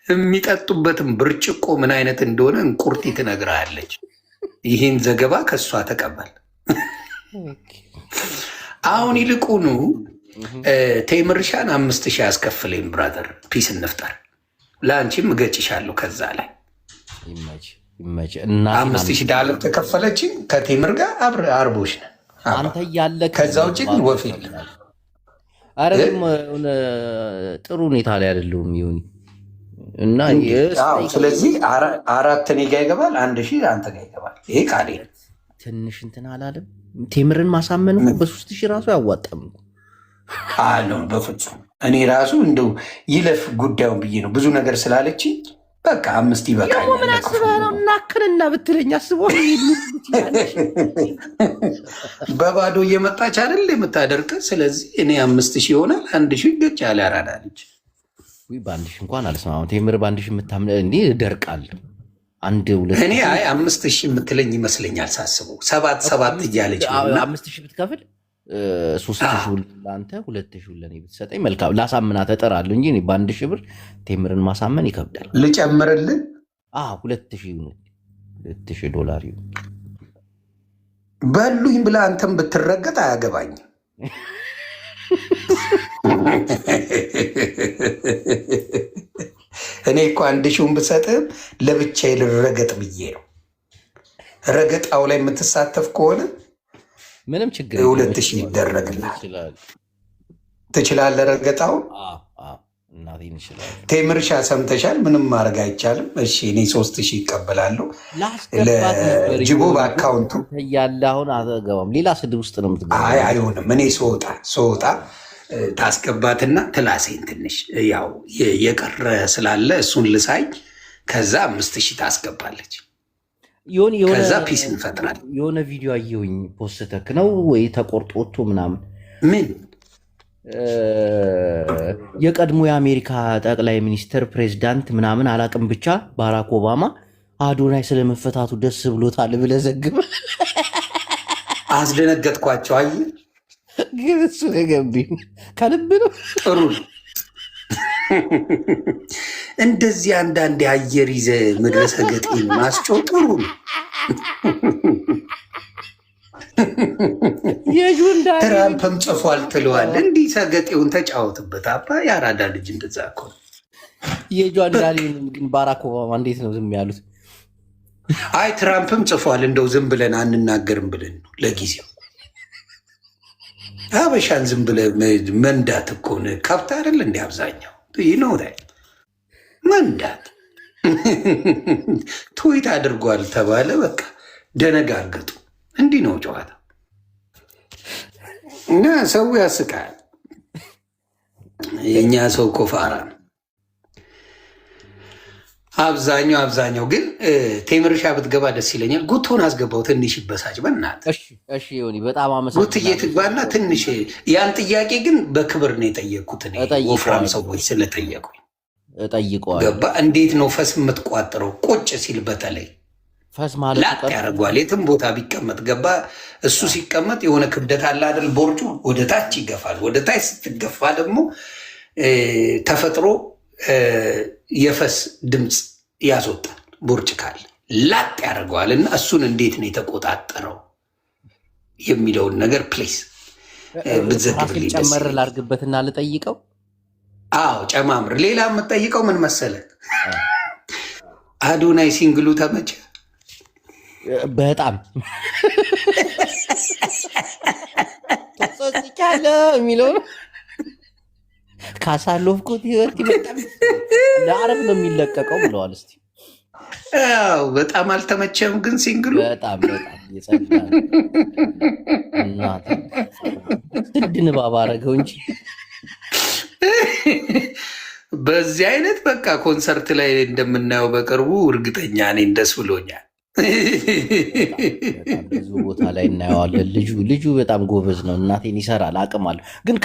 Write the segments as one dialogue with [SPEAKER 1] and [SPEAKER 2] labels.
[SPEAKER 1] የሚጠጡበትን ብርጭቆ ምን አይነት እንደሆነ እንቁርጢ ትነግርሃለች። ይህን ዘገባ ከእሷ ተቀበል። አሁን ይልቁኑ ቴምርሻን 5000 ያስከፍለኝ ብራዘር፣ ፒስ እንፍጠር። ለአንቺም እገጭሻለሁ። ከዛ ላይ 5000 ዳለር ተከፈለችኝ ከቴምር ጋር አርቦች ነን።
[SPEAKER 2] አንተ እያለ
[SPEAKER 1] ከዛ ውጭ ግን ወፍ የለም።
[SPEAKER 2] ኧረ ጥሩ ሁኔታ ላይ አይደለሁም ይሁን እና
[SPEAKER 1] ስለዚህ 4 እኔ ጋ ይገባል፣ 1000 አንተ ጋ ይገባል። ይሄ ቃሌ
[SPEAKER 2] ትንሽ እንትን አላለም። ቴምርን ማሳመን በ3000 ራሱ ያዋጣም
[SPEAKER 1] አለው። በፍጹም እኔ ራሱ እንደው ይለፍ ጉዳዩን ብዬ ነው። ብዙ ነገር ስላለችኝ በቃ 5 ይበቃል።
[SPEAKER 2] ምን አስበህ ነው? እናክንና ብትለኝ አስቦ
[SPEAKER 1] በባዶ እየመጣች አይደል የምታደርቀ። ስለዚህ እኔ 5000 ይሆናል፣ 1000 ገጭ ያለ ያራዳለች።
[SPEAKER 2] በ1000 እንኳን አልስማማም። ቴምር በ1000 የምታምነ እንዴ ደርቃለሁ።
[SPEAKER 1] እኔ 5000 የምትለኝ ይመስለኛል ሳስበው 7 እያለች ነው።
[SPEAKER 2] 5000 ብትከፍል 3000 ለአንተ 2000 ለእኔ ብትሰጠኝ መልካም። ላሳምናት እጠራለሁ እንጂ በ1000 ብር ቴምርን ማሳመን ይከብዳል።
[SPEAKER 1] ልጨምርልን
[SPEAKER 2] 2000 ዶላር ይሁን
[SPEAKER 1] በሉኝ ብላ አንተም ብትረገጥ አያገባኝም። እኔ እኮ 1000 ብሰጥህም ለብቻዬ ልረገጥ ብዬ ነው። ረገጣው ላይ የምትሳተፍ ከሆነ
[SPEAKER 2] ምንም ችግር
[SPEAKER 1] 2000 ይደረግልሃል። ትችላለህ ረገጣው። ቴምርሻ ሰምተሻል? ምንም ማድረግ አይቻልም። እሺ እኔ 3000 ይቀበላለሁ። ለጅቦ በአካውንቱ
[SPEAKER 2] ያለ አሁን አገባም። ሌላ ስድብ ውስጥ ነው የምትገባው።
[SPEAKER 1] አይሆንም። እኔ ስወጣ ታስገባትና ትላሴን ትንሽ ያው የቀረ ስላለ እሱን ልሳይ። ከዛ 5000 ታስገባለች። ከዛ ፒስ እንፈጥራለን።
[SPEAKER 2] የሆነ ቪዲዮ አየሁኝ። ፖስተክ ነው ወይ ተቆርጦ ወጥቶ ምናምን
[SPEAKER 1] ምን
[SPEAKER 2] የቀድሞ የአሜሪካ ጠቅላይ ሚኒስትር ፕሬዚዳንት ምናምን አላቅም፣ ብቻ ባራክ ኦባማ አዶናይ ስለመፈታቱ ደስ ብሎታል ብለህ ዘግበህ
[SPEAKER 1] አስደነገጥኳቸው። አየህ
[SPEAKER 2] ግን እሱ ገቢ ከልብ ነው።
[SPEAKER 1] ጥሩ እንደዚህ አንዳንድ የአየር ይዘህ መድረሰ ገጤን ማስጮህ ጥሩ ነው። ትራምፕም ጽፏል ትለዋል። እንዲህ ሰገጤውን ተጫወትበት። አባ የአራዳ ልጅ እንደዛ እኮ ነው።
[SPEAKER 2] የጆን ዳንኤልን ግን ባራክ ኦባማ እንዴት ነው ዝም ያሉት?
[SPEAKER 1] አይ ትራምፕም ጽፏል። እንደው ዝም ብለን አንናገርም ብለን ነው ለጊዜው። አበሻን ዝም ብለህ መንዳት እኮ ነው። ከብት አይደል እንዲ አብዛኛው ነው መንዳት። ትዊት አድርጓል ተባለ፣ በቃ ደነጋገጡ። እንዲህ ነው ጨዋታ እና ሰው ያስቃል። የእኛ ሰው ኮፋራ ነው አብዛኛው። ግን ቴምርሻ ብትገባ ደስ ይለኛል። ጉቶን አስገባው ትንሽ ይበሳጭ በእናትህ።
[SPEAKER 2] በጣም
[SPEAKER 1] ጉትዬ ትግባና ትንሽ ያን ጥያቄ ግን በክብር ነው የጠየቅኩት። ወፍራም ሰዎች ስለጠየቁኝ ገባ። እንዴት ነው ፈስ የምትቋጥረው? ቁጭ ሲል በተለይ
[SPEAKER 2] ፈስ ማለት
[SPEAKER 1] ላጥ ያደርጓል። የትም ቦታ ቢቀመጥ ገባ። እሱ ሲቀመጥ የሆነ ክብደት አለ አይደል? ቦርጩ ወደ ታች ይገፋል። ወደ ታች ስትገፋ ደግሞ ተፈጥሮ የፈስ ድምፅ ያስወጣል። ቦርጭ ካለ ላጥ ያደርገዋል። እና እሱን እንዴት ነው የተቆጣጠረው የሚለውን ነገር ፕሌስ ብትዘግብልኝ።
[SPEAKER 2] ጨመር ላድርግበትና ልጠይቀው።
[SPEAKER 1] አዎ ጨማምር። ሌላ የምትጠይቀው ምን መሰለህ? አዶናይ ሲንግሉ ተመቸ?
[SPEAKER 2] በጣም ተሶስቻለ የሚለው ነው። ካሳለፍኩት ህይወት በጣም ለአረብ ነው የሚለቀቀው ብለዋል። እስቲ
[SPEAKER 1] በጣም አልተመቸም ግን ሲንግሉ
[SPEAKER 2] በጣም የጸዳል እና ስድ ንባብ አደረገው እንጂ
[SPEAKER 1] በዚህ አይነት በቃ ኮንሰርት ላይ እንደምናየው በቅርቡ እርግጠኛ ነኝ። ደስ ብሎኛል።
[SPEAKER 2] ብዙ ቦታ ላይ እናየዋለን። ልጁ በጣም ጎበዝ ነው። እናቴን ይሰራል፣ አቅም አለው። ግን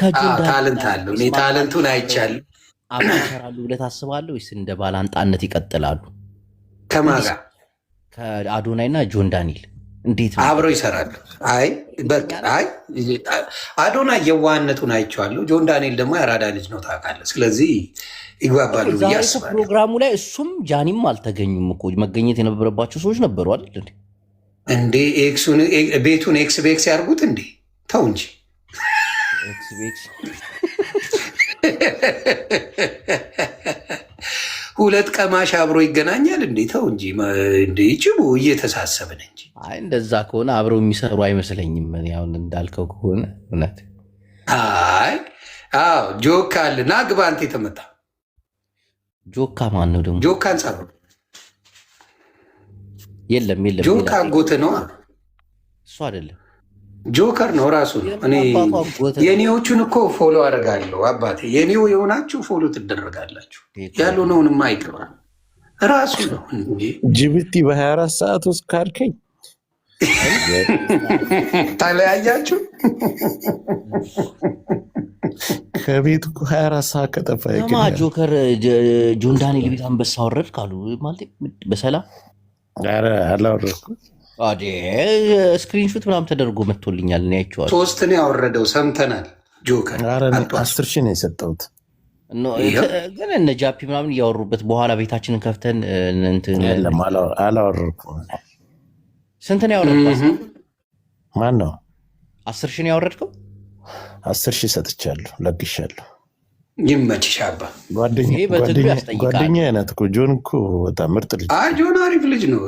[SPEAKER 1] ታለንት አለው። እኔ ታለንቱን አይቻልም።
[SPEAKER 2] አብረው ይሰራሉ ብለህ ታስባለህ ወይስ እንደ ባላንጣነት ይቀጥላሉ?
[SPEAKER 1] ከማን ጋር?
[SPEAKER 2] ከአዶናይ እና ጆን ዳንኤል እንዴት ነው
[SPEAKER 1] አብረው ይሰራሉ? አይ በቃ አይ አዶና የዋህነቱን አይቼዋለሁ። ጆን ዳንኤል ደግሞ ያራዳ ልጅ ነው ታውቃለህ። ስለዚህ ይግባባሉ ብዬ አስባለሁ።
[SPEAKER 2] ፕሮግራሙ ላይ እሱም ጃኒም አልተገኙም እኮ መገኘት የነበረባቸው ሰዎች ነበሩ አይደል
[SPEAKER 1] እንዴ? ቤቱን ኤክስ ቤክስ ያርጉት እንዴ? ተው እንጂ ሁለት ቀማሽ አብሮ ይገናኛል እንዴ? ተው እንጂ እንዴ! ይችቡ እየተሳሰብን እንጂ።
[SPEAKER 2] አይ እንደዛ ከሆነ አብረው የሚሰሩ አይመስለኝም። አሁን እንዳልከው ከሆነ እውነት።
[SPEAKER 1] አይ አዎ፣ ጆካ አለ ና ግባ። አንተ የተመታ
[SPEAKER 2] ጆካ ማን ነው ደግሞ?
[SPEAKER 1] ጆካን ጻፉ።
[SPEAKER 2] የለም
[SPEAKER 1] ጆካ ጎተ ነው
[SPEAKER 2] እሱ አይደለም፣
[SPEAKER 1] ጆከር ነው ራሱ። እኔ የኔዎቹን እኮ ፎሎ አደርጋለሁ አባቴ። የኔው የሆናችሁ ፎሎ ትደረጋላችሁ፣ ያልሆነውንማ አይገባ ራሱ ነው።
[SPEAKER 3] ጅቡቲ በ24 ሰዓት ውስጥ ካድከኝ
[SPEAKER 1] ተለያያችሁ።
[SPEAKER 3] ከቤት 24 ሰዓት ከጠፋ
[SPEAKER 2] ጆከር ጆን ዳንኤል ቤት አንበሳ ወረድ ካሉ ማለት በሰላም
[SPEAKER 3] አላወረድኩም።
[SPEAKER 2] ስክሪንሹት ምናምን ተደርጎ መጥቶልኛል። እኔ አይቼዋለሁ።
[SPEAKER 1] 3 ነው ያወረደው፣ ሰምተናል። ጆከር
[SPEAKER 3] 10 ሺህ ነው የሰጠሁት።
[SPEAKER 2] ግን እነ ጃፒ ምናምን እያወሩበት በኋላ ቤታችንን ከፍተን
[SPEAKER 3] አላወረድኩም።
[SPEAKER 2] ስንት ነው ያወረድከው?
[SPEAKER 3] ማን ነው
[SPEAKER 2] 10 ሺህ ነው ያወረድከው?
[SPEAKER 3] 10 ሺህ ሰጥቻለሁ፣ ለግሻለሁ።
[SPEAKER 1] ይመችሽ አባ።
[SPEAKER 3] ጓደኛ አይነት እኮ ጆን እኮ በጣም ምርጥ ልጅ።
[SPEAKER 1] ጆን አሪፍ ልጅ ነው።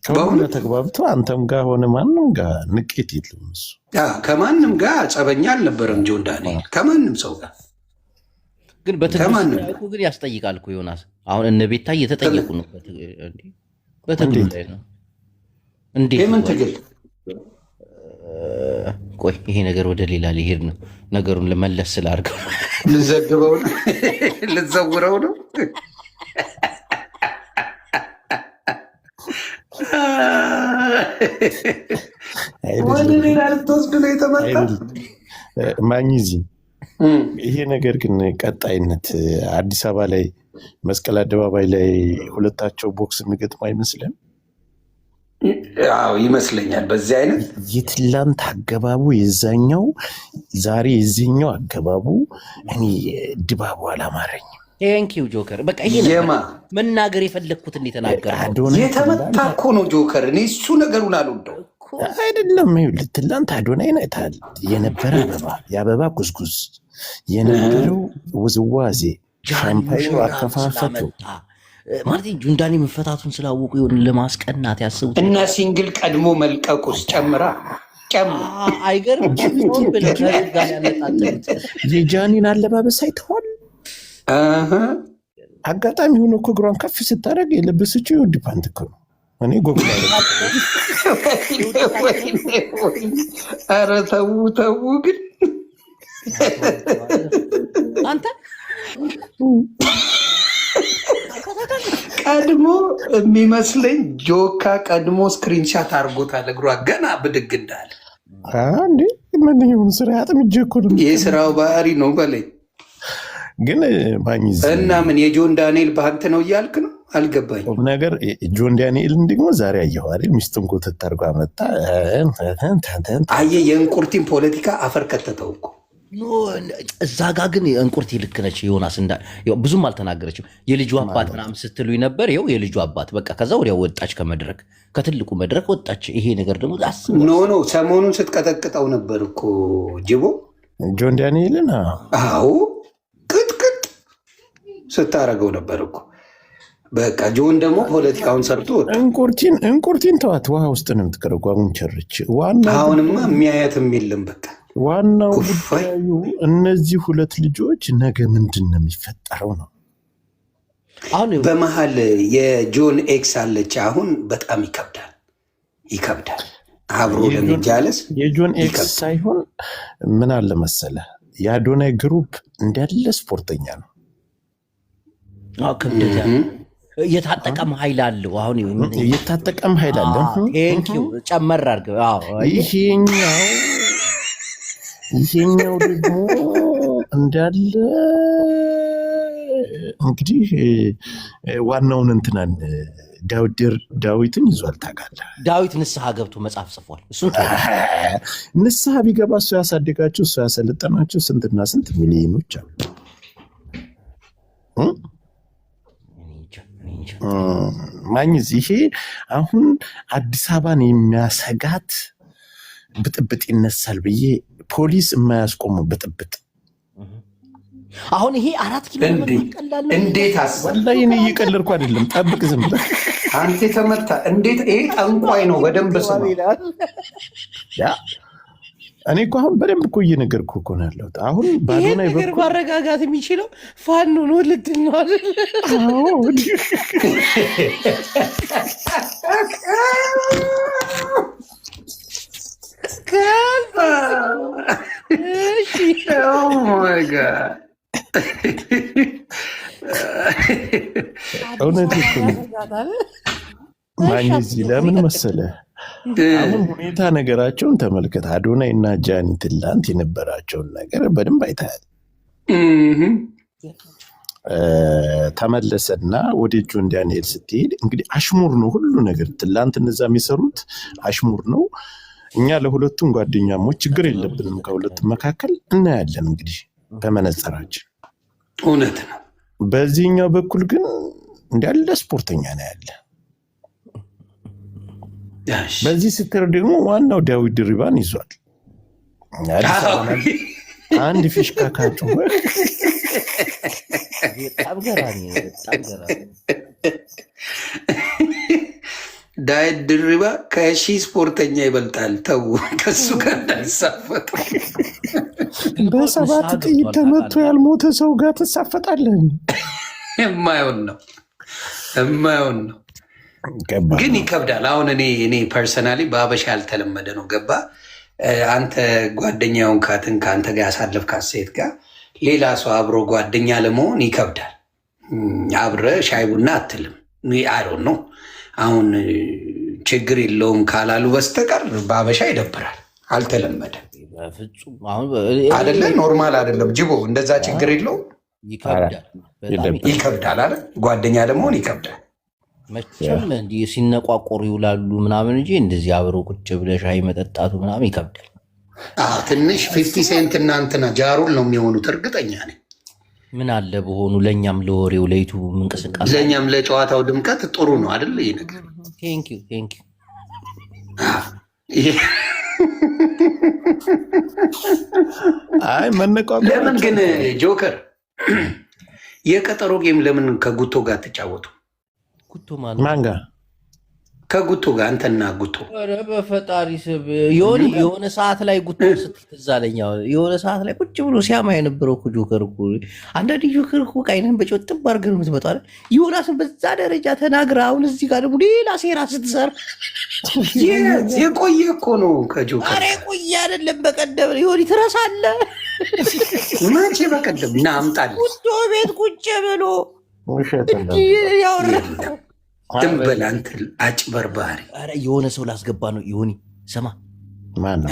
[SPEAKER 3] ከሆነ ተግባብቶ አንተም ጋር ሆነ ማንም ጋር ንቄት የለም። እሱ
[SPEAKER 1] ከማንም ጋር ጸበኛ አልነበረም ጆን ዳንኤል ከማንም ሰው ጋር።
[SPEAKER 2] ግን በትግሉ ግን ያስጠይቃል እኮ ዮናስ። አሁን እነ ቤታ እየተጠየቁ ነው በትግሉ ላይ ነው። እንዴት
[SPEAKER 1] የምን ትግል?
[SPEAKER 2] ቆይ ይሄ ነገር ወደ ሌላ ሊሄድ ነው። ነገሩን ለመለስ ስላርገው
[SPEAKER 1] ልዘግበው ነው ልዘውረው ነው። ወደ ሌላ ልትወስድ ነው የተመጣ
[SPEAKER 3] ማኝዚ። ይሄ ነገር ግን ቀጣይነት አዲስ አበባ ላይ መስቀል አደባባይ ላይ ሁለታቸው ቦክስ የሚገጥሙ አይመስልም?
[SPEAKER 1] አዎ ይመስለኛል። በዚህ አይነት
[SPEAKER 3] የትላንት አገባቡ የዛኛው ዛሬ የዚህኛው አገባቡ እኔ ድባቡ አላማረኝም።
[SPEAKER 2] ቴንኪው ጆከር። በቃ ይሄ መናገር የፈለግኩት እንደተናገረ
[SPEAKER 1] የተመታ እኮ ነው ጆከር። እኔ እሱ ነገሩን አልወደው
[SPEAKER 3] አይደለም። ትላንት አዶናይ አይተሃል? የነበረ አበባ የአበባ ጉዝጉዝ የነበረው ውዝዋዜ ሻምፓይኑ አከፋፈቱ
[SPEAKER 2] ማለት ጆንዳኒ መፈታቱን ስላወቁ ይሆን ለማስቀናት ያስቡት
[SPEAKER 1] እና ሲንግል ቀድሞ መልቀቁስ ጨምራ
[SPEAKER 2] አይገርም?
[SPEAKER 3] የጃኒን አለባበስ አይተዋል? አጋጣሚ ሆኖ እኮ እግሯን ከፍ ስታደርግ የለበሰችው የወድ ፓንት እኮ ነው። እኔ ጎግል
[SPEAKER 1] ኧረ ተው ተው ግን
[SPEAKER 2] አንተ
[SPEAKER 1] ቀድሞ የሚመስለኝ ጆካ ቀድሞ ስክሪንሻት አድርጎታል። እግሯ ገና ብድግ እንዳለ
[SPEAKER 3] እንዴ ምንሆን ስራ ያጥምጄ እኮ ነው።
[SPEAKER 1] የስራው ባህሪ ነው በለኝ።
[SPEAKER 3] ግን ባኝዝ
[SPEAKER 1] እና ምን የጆን ዳንኤል ባህንት ነው እያልክ ነው? አልገባኝ
[SPEAKER 3] ነገር። ጆን ዳንኤልን ደግሞ ዛሬ አየሁ አይደል? ሚስቱን ኮተት አድርጎ መጣ።
[SPEAKER 1] አየህ የእንቁርቲን ፖለቲካ አፈር ከተተው እኮ
[SPEAKER 2] እዛ ጋ ግን እንቁርቲ ልክ ነች። ዮናስ ብዙም አልተናገረችም። የልጁ አባት ምናምን ስትሉኝ ነበር። ይኸው የልጁ አባት በቃ ከዛ ወዲያ ወጣች፣ ከመድረክ ከትልቁ መድረክ ወጣች። ይሄ ነገር ደግሞ
[SPEAKER 1] ኖ ሰሞኑን ስትቀጠቅጠው ነበር እኮ ጅቦ
[SPEAKER 3] ጆን ዳንኤልን።
[SPEAKER 1] አዎ ቅጥቅጥ ስታረገው ነበር እኮ። በቃ ጆን ደግሞ ፖለቲካውን ሰርቶ
[SPEAKER 3] እንቁርቲን ተዋት፣ ውሃ ውስጥ ነው የምትቀረው። ጓጉንቸርች
[SPEAKER 1] አሁንማ የሚያያትም የለም በቃ።
[SPEAKER 3] ዋናው ጉዳዩ እነዚህ ሁለት ልጆች ነገ ምንድን ነው የሚፈጠረው ነው።
[SPEAKER 2] አሁን
[SPEAKER 1] በመሀል የጆን ኤክስ አለች። አሁን በጣም ይከብዳል አብሮ ለመጃለስ።
[SPEAKER 3] የጆን ኤክስ ሳይሆን ምን አለ መሰለ፣ የአዶናይ ግሩፕ እንዳለ ስፖርተኛ ነው።
[SPEAKER 2] ክብደት የታጠቀም ኃይል አለው። አሁን
[SPEAKER 3] የታጠቀም ኃይል አለ።
[SPEAKER 2] ጨመር አድርገው
[SPEAKER 3] ይሄኛው ደግሞ እንዳለ እንግዲህ ዋናውን እንትናን ዳዊትን ይዟል ታውቃለህ።
[SPEAKER 2] ዳዊት ንስሐ ገብቶ መጽሐፍ ጽፏል። እሱን
[SPEAKER 3] ንስሐ ቢገባ እሱ ያሳደጋቸው እሱ ያሰለጠናቸው ስንትና ስንት ሚሊዮኖች አሉ። ማኝዝ ይሄ አሁን አዲስ አበባን የሚያሰጋት ብጥብጥ ይነሳል ብዬ ፖሊስ የማያስቆመው ብጥብጥ
[SPEAKER 2] አሁን ይሄ 4 ኪሎ
[SPEAKER 1] እንዴት
[SPEAKER 3] ወላሂ እኔ እየቀለድኩ አይደለም። ጠብቅ ዝም ብለህ
[SPEAKER 1] አንተ ተመታ። እንዴት ይሄ ጠንቋይ ነው። በደንብ ስማ።
[SPEAKER 3] እኔ እኮ አሁን በደንብ እኮ እየነገርኩህ እኮ ነው ያለሁት። አሁን ባዶና
[SPEAKER 2] ይበቃ ማረጋጋት የሚችለው ፋኖ ነው ልትል ነው አይደል?
[SPEAKER 3] እውነት እኮ ማግኘት ለምን መሰለህ? አሁን ሁኔታ ነገራቸውን ተመልከት። አዶናይ እና ጃኒ ትላንት የነበራቸውን ነገር በደንብ አይተሃል። ተመለሰና ወደ ጆን ዳንኤል ስትሄድ እንግዲህ አሽሙር ነው ሁሉ ነገር። ትላንት እነዛ የሚሰሩት አሽሙር ነው። እኛ ለሁለቱም ጓደኛሞች ችግር የለብንም። ከሁለቱም መካከል እናያለን እንግዲህ በመነጽራችን።
[SPEAKER 1] እውነት ነው።
[SPEAKER 3] በዚህኛው በኩል ግን እንዳለ ስፖርተኛ ነው ያለ። በዚህ ስትር ደግሞ ዋናው ዳዊት ድሪባን ይዟል። አንድ ፊሽካ ካጩ
[SPEAKER 1] ዳዊት ድሪባ ከሺህ ስፖርተኛ ይበልጣል። ተው ከሱ ጋር እንዳይሳፈጡ።
[SPEAKER 3] በ7 ጥይት ተመቶ ያልሞተ ሰው ጋር ትሳፈጣለህ?
[SPEAKER 1] የማይሆን ነው፣ የማይሆን ነው። ግን ይከብዳል። አሁን እኔ ፐርሰናሊ በአበሻ ያልተለመደ ነው። ገባ አንተ ጓደኛውን ካትን ከአንተ ጋር ያሳለፍካት ሴት ጋር ሌላ ሰው አብሮ ጓደኛ ለመሆን ይከብዳል። አብረ ሻይ ቡና አትልም። አይዶን ነው አሁን ችግር የለውም ካላሉ በስተቀር በአበሻ ይደብራል። አልተለመደም አደለ? ኖርማል አደለም። ጅቦ እንደዛ ችግር የለውም። ይከብዳል አለ ጓደኛ ለመሆን ይከብዳል።
[SPEAKER 2] መቼም እንዲህ ሲነቋቆሩ ይውላሉ ምናምን እንጂ እንደዚህ አብረው ቁጭ ብለህ ሻይ መጠጣቱ ምናምን ይከብዳል።
[SPEAKER 1] ትንሽ 50 ሴንት እናንትና ጃሩል ነው የሚሆኑት እርግጠኛ ነኝ።
[SPEAKER 2] ምን አለ በሆኑ ለእኛም ለወሬው ለዩቱብ እንቅስቃሴ
[SPEAKER 1] ለእኛም ለጨዋታው ድምቀት ጥሩ ነው አይደል? ይህ ነገር
[SPEAKER 2] ቴንኪው
[SPEAKER 3] አይ መነቋቆር
[SPEAKER 1] ለምን ግን ጆከር የቀጠሮ ጌም ለምን ከጉቶ ጋር ተጫወቱ?
[SPEAKER 2] ጉቶ ማለት
[SPEAKER 3] ማን ጋር?
[SPEAKER 1] ከጉቶ ጋር አንተና ጉቶ።
[SPEAKER 2] ኧረ በፈጣሪ ስብ የሆነ ሰዓት ላይ ጉቶ ስትዛለኛ የሆነ ሰዓት ላይ ቁጭ ብሎ ሲያማ የነበረው እኮ ጆከር እኮ አንዳንድ ጆከር እኮ ቃይነን በጮት ጥብ አድርገህ ነው የምትመጣው አይደል? ዮናስን በዛ ደረጃ ተናግረህ አሁን እዚህ ጋር ደግሞ ሌላ ሴራ ስትሰራ
[SPEAKER 1] የቆየ እኮ ነው ከጆከር።
[SPEAKER 2] ኧረ የቆየ አይደለም። በቀደም ሆን ትረሳለህ።
[SPEAKER 1] መቼ በቀደም እና አምጣልህ
[SPEAKER 2] ጉቶ ቤት ቁጭ ብሎ ያወራ
[SPEAKER 1] ድንበል አንተ አጭበርባሪ።
[SPEAKER 2] ኧረ የሆነ ሰው ላስገባ ነው። ይሁኒ ሰማ
[SPEAKER 3] ማነው?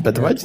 [SPEAKER 3] በጥባጭ